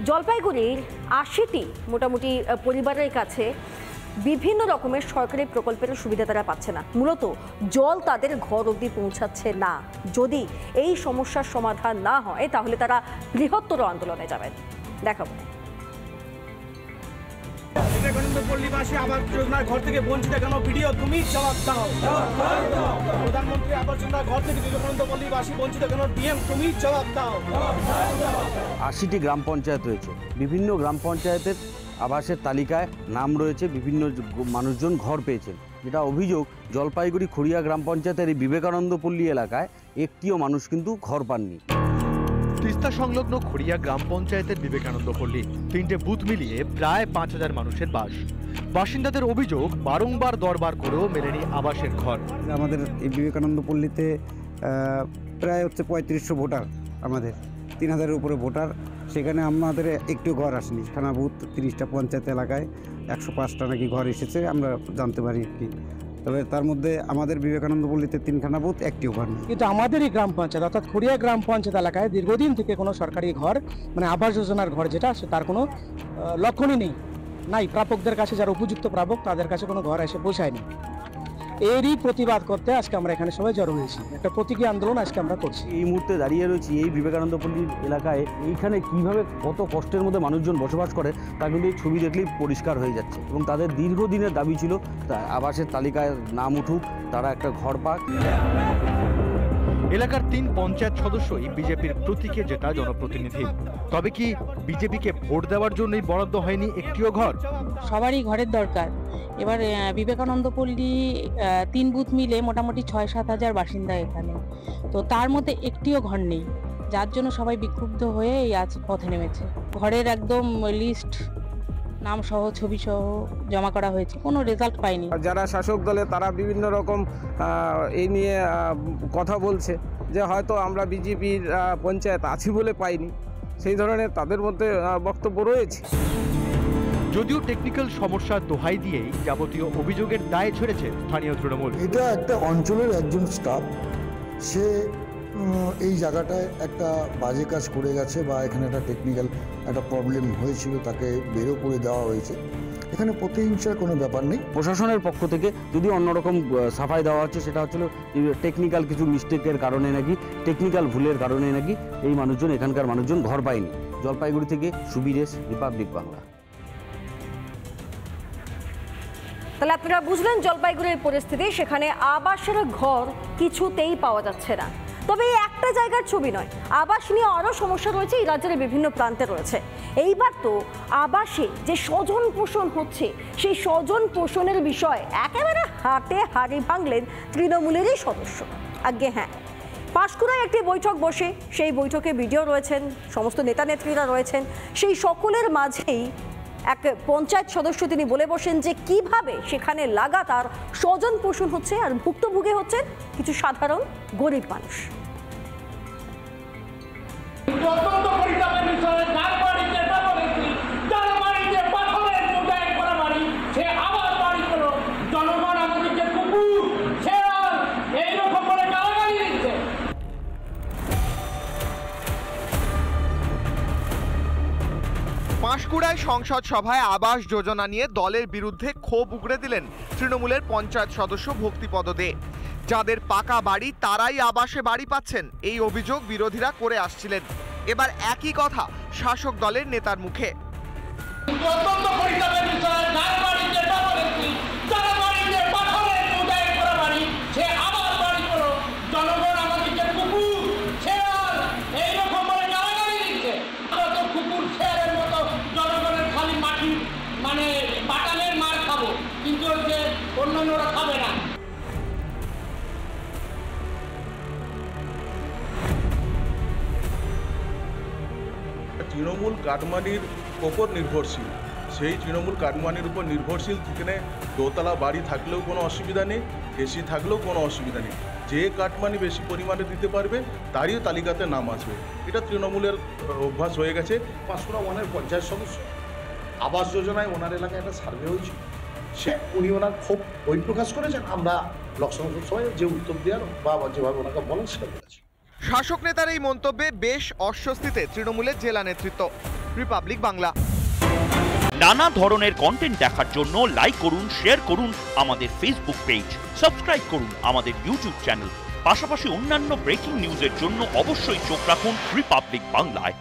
জলপাইগুড়ির ৮০টি মোটামুটি পরিবারের কাছে বিভিন্ন রকমের সরকারি প্রকল্পের সুবিধা তারা পাচ্ছে না। মূলত জল তাদের ঘর অবধি পৌঁছাচ্ছে না। যদি এই সমস্যার সমাধান না হয় তাহলে তারা বৃহত্তর আন্দোলনে যাবেন। দেখাবো। পল্লীবাসী আবাস যোজনার ঘর থেকে বঞ্চিত কেন? ভিডিও তুমি জবাব দাও। প্রধানমন্ত্রী আবাস যোজনার ঘর থেকে পল্লীবাসী বঞ্চিত কেন? ডিএম তুমি জবাব দাও। ৮০টি গ্রাম পঞ্চায়েত রয়েছে, বিভিন্ন গ্রাম পঞ্চায়েতের আবাসের তালিকায় নাম রয়েছে, বিভিন্ন মানুষজন ঘর পেয়েছেন। যেটা অভিযোগ, জলপাইগুড়ি খড়িয়া গ্রাম পঞ্চায়েতের এই বিবেকানন্দ পল্লী এলাকায় একটিও মানুষ কিন্তু ঘর পাননি। তিস্তা সংলগ্ন খড়িয়া গ্রাম পঞ্চায়েতের বিবেকানন্দ পল্লী, 3টে বুথ মিলিয়ে প্রায় ৫,০০০ মানুষের বাস। বাসিন্দাদের অভিযোগ, বারংবার দরবার করেও মেলেনি আবাসের ঘর। আমাদের এই বিবেকানন্দ পল্লীতে প্রায় ৩৫০০ ভোটার, আমাদের ৩,০০০-এর উপরে ভোটার। সেখানে আমাদের একটু ঘর আসেনি। থানা বুথ ৩০টা পঞ্চায়েত এলাকায় ১০৫টা নাকি ঘর এসেছে, আমরা জানতে পারি কি। তবে তার মধ্যে আমাদের বিবেকানন্দ পল্লীতে 3খানা বুথ, একটিও ঘর নেই। কিন্তু আমাদের এই গ্রাম পঞ্চায়েত অর্থাৎ খড়িয়া গ্রাম পঞ্চায়েত এলাকায় দীর্ঘদিন থেকে কোনো সরকারি ঘর মানে আবাস যোজনার ঘর যেটা তার কোনো লক্ষণই নেই। প্রাপকদের কাছে, যারা উপযুক্ত প্রাপক তাদের কাছে কোনো ঘর এসে পৌঁছায়নি। এরই প্রতিবাদ করতে আজকে আমরা এখানে সবাই জড়ো হয়েছি। একটা প্রতীকী আন্দোলন আজকে আমরা করছি। এই মুহূর্তে দাঁড়িয়ে রয়েছি এই বিবেকানন্দ পল্লীর এলাকায়। এইখানে কিভাবে কত কষ্টের মধ্যে মানুষজন বসবাস করে তা কিন্তু এই ছবি দেখলেই পরিষ্কার হয়ে যাচ্ছে। এবং তাদের দীর্ঘদিনের দাবি ছিল আবাসের তালিকায় নাম উঠুক, তারা একটা ঘর পাক। এলাকার ৩ পঞ্চায়েত সদস্যই বিজেপির প্রতীকে জেতা জনপ্রতিনিধি। তবে কি বিজেপিকে ভোট দেওয়ার জন্যই বরাদ্দ হয়নি একটিও ঘর? সবারই ঘরের দরকার। এবার বিবেকানন্দ পল্লী 3 বুথ মিলে মোটামুটি ৬-৭ হাজার বাসিন্দা এখানে, তো তার মধ্যে একটিও ঘর নেই, যার জন্য সবাই বিক্ষুব্ধ হয়ে এই আজ পথে নেমেছে। ঘরের একদম লিস্ট, নাম সহ ছবি সহ জমা করা হয়েছে, কোনো রেজাল্ট পাইনি। যারা শাসক দলে তারা বিভিন্ন রকম এই নিয়ে কথা বলছে যে হয়তো আমরা বিজেপির পঞ্চায়েত আছি বলে পাইনি, সেই ধরনের তাদের মধ্যে বক্তব্য রয়েছে। যদিও টেকনিক্যাল সমস্যার দোহাই দিয়েই যাবতীয় অভিযোগের দায় ঝরেছে স্থানীয় তৃণমূল। এটা একটা অঞ্চলের একজন স্টাফ, সে এই জায়গাটায় একটা বাজে কাজ করে গেছে বা এখানে একটা টেকনিক্যাল একটা প্রবলেম হয়েছিল, তাকে বেরো করে দেওয়া হয়েছে। এখানে প্রতিহিংসার কোনো ব্যাপার নেই। প্রশাসনের পক্ষ থেকে যদি অন্যরকম সাফাই দেওয়া হচ্ছে, সেটা হচ্ছিল টেকনিক্যাল কিছু মিস্টেকের কারণে নাকি, টেকনিক্যাল ভুলের কারণে নাকি এই মানুষজন, এখানকার মানুষজন ঘর পায়নি। জলপাইগুড়ি থেকে সুবীরেশ, রিপাবলিক বাংলা। তাহলে আপনারা বুঝলেন জলপাইগুড়ির পরিস্থিতি। সেখানে আবাসের ঘর কিছুতেই পাওয়া যাচ্ছে না। তবে এই একটা জায়গার ছবি নয়, আবাস নিয়ে আরও সমস্যা রয়েছে, এই রাজ্যের বিভিন্ন প্রান্তে রয়েছে। এইবার তো আবাসে যে স্বজন পোষণ হচ্ছে, সেই স্বজন পোষণের বিষয় একেবারে হাটে হাড়ি ভাঙলেন তৃণমূলেরই সদস্য। আজ্ঞে হ্যাঁ, পাঁশকুড়ায় একটি বৈঠক বসে, সেই বৈঠকে ভিডিও রয়েছেন, সমস্ত নেতা নেত্রীরা রয়েছেন। সেই সকলের মাঝেই এক পঞ্চায়েত সদস্য তিনি বলে বসেন যে কিভাবে সেখানে লাগাতার স্বজন পোষণ হচ্ছে আর ভুক্তভোগী হচ্ছেন কিছু সাধারণ গরিব মানুষ। পাঁশকুড়ায় সংসদ সভায় আবাস যোজনা নিয়ে দলের বিরুদ্ধে ক্ষোভ উগড়ে দিলেন তৃণমূলের পঞ্চায়েত সদস্য ভক্তিপদ দে। যাদের পাকা বাড়ি তারাই আবাসে বাড়ি পাচ্ছেন, এই অভিযোগ বিরোধীরা করে আসছিলেন। এবার একই কথা শাসক দলের নেতার মুখে। তৃণমূল কাটমানির ওপর নির্ভরশীল, সেই তৃণমূল কাটমানির উপর নির্ভরশীল সেখানে দোতলা বাড়ি থাকলেও কোনো অসুবিধা নেই, এসি থাকলেও কোনো অসুবিধা নেই। যে কাটমানি বেশি পরিমাণে দিতে পারবে তারই তালিকাতে নাম আসবে। এটা তৃণমূলের অভ্যাস হয়ে গেছে। পাঁশকুড়া ওয়ানের পঞ্চায়েত সদস্য আবাস যোজনায় ওনার এলাকায় একটা সার্ভে হয়েছিল, উনি ওনার ক্ষোভ প্রকাশ করেছেন। আমরা ব্লক সংসদ সভায় যে উত্তর দেওয়ার বা যেভাবে ওনাকে বলেন সেটা বলেছি। শাসক নেতার এই মন্তব্যে বেশ অস্বস্তিতে তৃণমূলের জেলা নেতৃত্ব। রিপাবলিক বাংলা। নানা ধরনের কন্টেন্ট দেখার জন্য লাইক করুন, শেয়ার করুন আমাদের ফেসবুক পেজ, সাবস্ক্রাইব করুন আমাদের ইউটিউব চ্যানেল। পাশাপাশি অন্যান্য ব্রেকিং নিউজের জন্য অবশ্যই চোখ রাখুন রিপাবলিক বাংলায়।